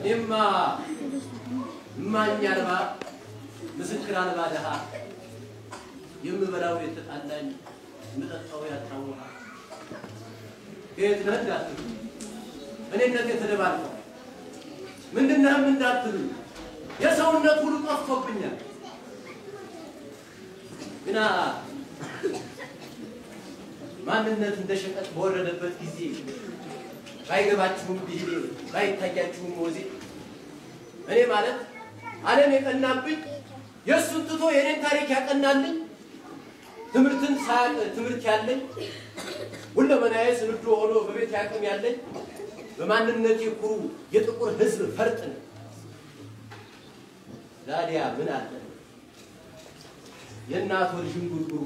إما ما يربى مسكر على بعدها يوم بلاو يتقلّن متقطعوا يتروها كيف نهدأ أنا نتي تدبارك من دنها من داتلو يسون نقول قفّ بنيا بنا ما منت እንደሸቀጥ በወረደበት ጊዜ ባይገባችሁም ቢሄድ ባይታያችሁም ወዚ እኔ ማለት ዓለም የቀናብኝ የሱን ትቶ የኔን ታሪክ ያቀናልኝ ትምርትን ሳያቅ ትምርት ያለኝ ሁለመናዬ ስንዱ ሆኖ በቤት ያቀም ያለኝ በማንነቴ ኩሩ የጥቁር ህዝብ ፈርጥ ነው ዛዲያ ምን አለ የናት ወልጅን ጉርጉሩ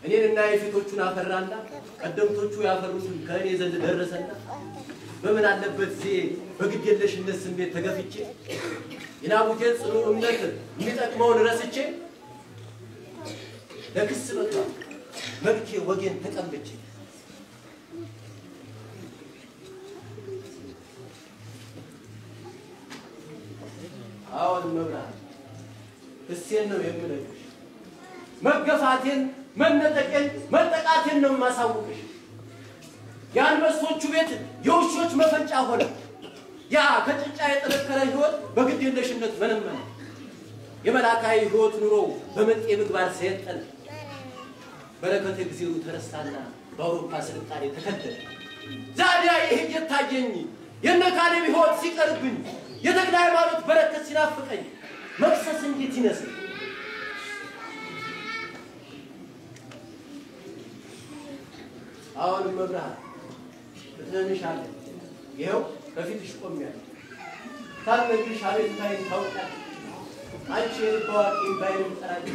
እኔና የፊቶቹን አፈራና ቀደምቶቹ ያፈሩትን ከኔ ዘንድ ደረሰና በምን አለበት ዜ በግዴለሽነት ስሜት ተገፍቼ የናቡቴ ጽኑ እምነት የሚጠቅመውን ረስቼ ለክስ በቃ መብኬ ወጌን ተቀምጬ አሁን መብራት እሴን ነው የምነግርሽ መገፋቴን መነጠቀኝ መጠቃቴን ነው ማሳውቅሽ ያንበሶቹ ቤት የውሾች መፈንጫ ሆነ ያ ከጭጫ የጠለከለ ህይወት በግዴለሽነት መነመነ የመላካይ ህይወት ኑሮ በመጤ ምግባር ሰይጠን በረከተ ግዚሩ ተረሳና በአውሮፓ ስልጣኔ ተከተለ ዛዲያ ይሄ የታየኝ የነካሌብ ህይወት ሲቀርብኝ የተክለ ሃይማኖት በረከት ሲናፍቀኝ መክሰስ እንዴት ይነስል አሁን መብራት ተነሻለ ይሄው በፊትሽ ቆሚያለሁ ታነግሽ አቤታይ ታውቃለሽ አንቺ የልባዋቂ ባይም ጠራኝ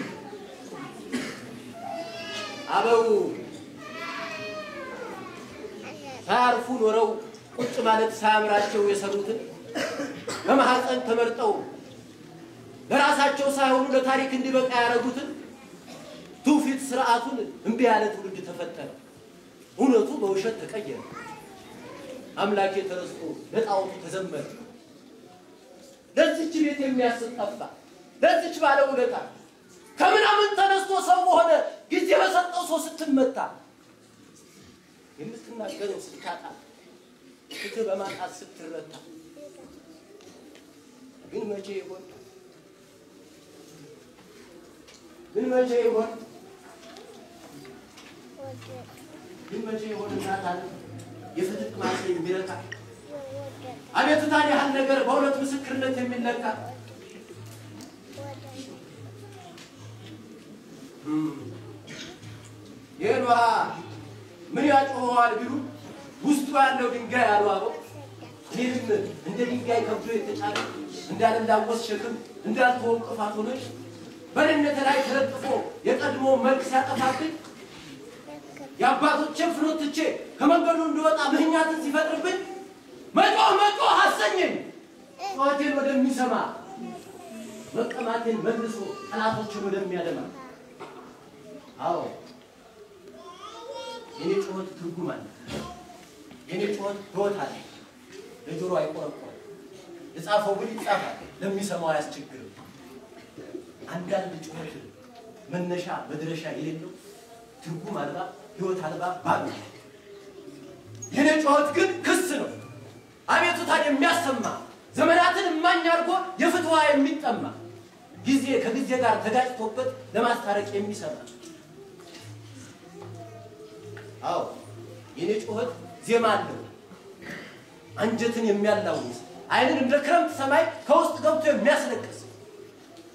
አበው ታርፉ ኖረው ቁጭ ማለት ሳያምራቸው የሰሩትን በማህፀን ተመርጠው ለራሳቸው ሳይሆኑ ለታሪክ እንዲበቃ ያረጉትን ትውፊት ስርዓቱን እንቢ ያለ ትውልድ ተፈጠረ እውነቱ በውሸት ተቀየረ አምላኬ ተረስቶ ለጣውቱ ተዘመረ ለዚች ቤት የሚያስጠፋ ለዚች ባለ ውለታ ከምናምን ተነስቶ ሰው ሆነ ጊዜ በሰጠው ሰው ስትመታ የምትናገረው ስትካታ ፍትህ በማጣት ስትረታ ግን መቼ ይሆን ግን መቼ ይሆን እናታል የፍትህ ማስለ የሚረካ አቤቱ ታዲያ ያን ነገር በሁለት ምስክርነት የሚለካ የሏ ምን ያጮዋል ቢሉ ውስጡ ያለው ድንጋይ ያሏበው ይህም እንደ ድንጋይ ከብዶ የተጫነ እንዳልላወስ ሸክም እንዳልተወቀፋት ሆነሽ በእነተ ላይ ተለጥፎ የቀድሞ መልክ ሲያጠፋብኝ የአባቶቼን ፍኖትቼ ከመንገዱ እንድወጣ ምህኛትን ሲፈጥርብኝ መጮህ አሰኘኝ ጩኸቴን ወደሚሰማ መቀማቴን መልሶ ጠላቶችን ወደሚያደማ አዎ የኔ ጩኸት ትርጉም አለ የኔ ጩኸት ህይወት አለ ለጆሮ አይቆረቆር የጻፈው ግን ይጻፋል ለሚሰማው አያስቸግርም አንዳንድ ጩኸት መነሻ መድረሻ የሌለው ትርጉም አልባ ህይወት አልባ ባዶ የኔ ጩኸት ግን ክስ ነው አቤቱታን የሚያሰማ ዘመናትን ማኝ አርጎ የፍትዋ የሚጠማ ጊዜ ከጊዜ ጋር ተጋጭቶበት ለማስታረቅ የሚሰራ አዎ የኔ ጩኸት ዜማ አለው አንጀትን የሚያላውስ አይንን እንደ ክረምት ሰማይ ከውስጥ ገብቶ የሚያስለቅስ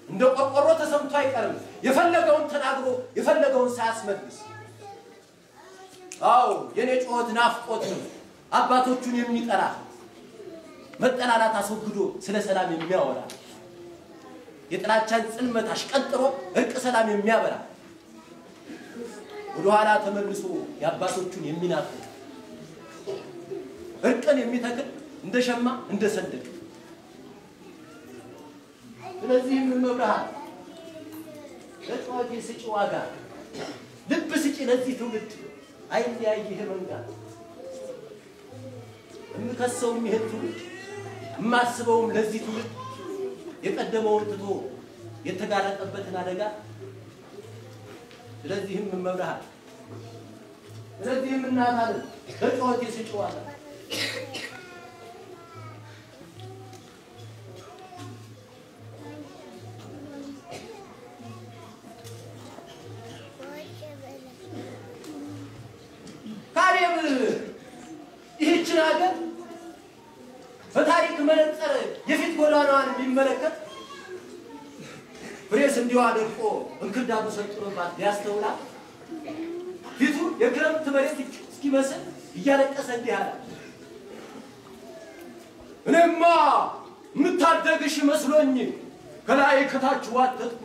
እንደ ቆርቆሮ ተሰምቶ አይቀርም የፈለገውን ተናግሮ የፈለገውን ሳያስመልስ አዎ የኔ ጩኸት ናፍቆት ነው አባቶቹን የሚጠራ መጠላላት አስወግዶ ስለ ሰላም የሚያወራ የጥላቻን ጽልመት አሽቀንጥሮ እርቅ ሰላም የሚያበራ ወደ ኋላ ተመልሶ የአባቶቹን የሚናፍቅ እርቅን የሚተክል እንደ ሸማ እንደ ሰንደቅ ስለዚህ ምን መብራት ለጥዋቴ ስጭ ዋጋ ልብ ስጪ ለዚህ ትውልድ አይለያይ ይሄ መንጋ እምከሰውም ይሄ ትውልድ እማስበውም ለዚህ ትውልድ የቀደመውን ትቶ የተጋረጠበትን አደጋ ስለዚህም መብርሃን ስለዚህም እናታለን በጮት ይስጨዋል ካሌብ ይህችን ሀገር በታሪክ መነጽር የፊት ጎዳናዋን የሚመለከት ፍሬስ እንዲሁ አድርቆ እንክርዳዱ ሰጥቶባት ሊያስተውላት ፊቱ የክረምት መሬት እስኪመስል እያለቀሰ እንዲህ አለ እኔማ የምታደግሽ መስሎኝ ከላይ ከታች ዋተትኩ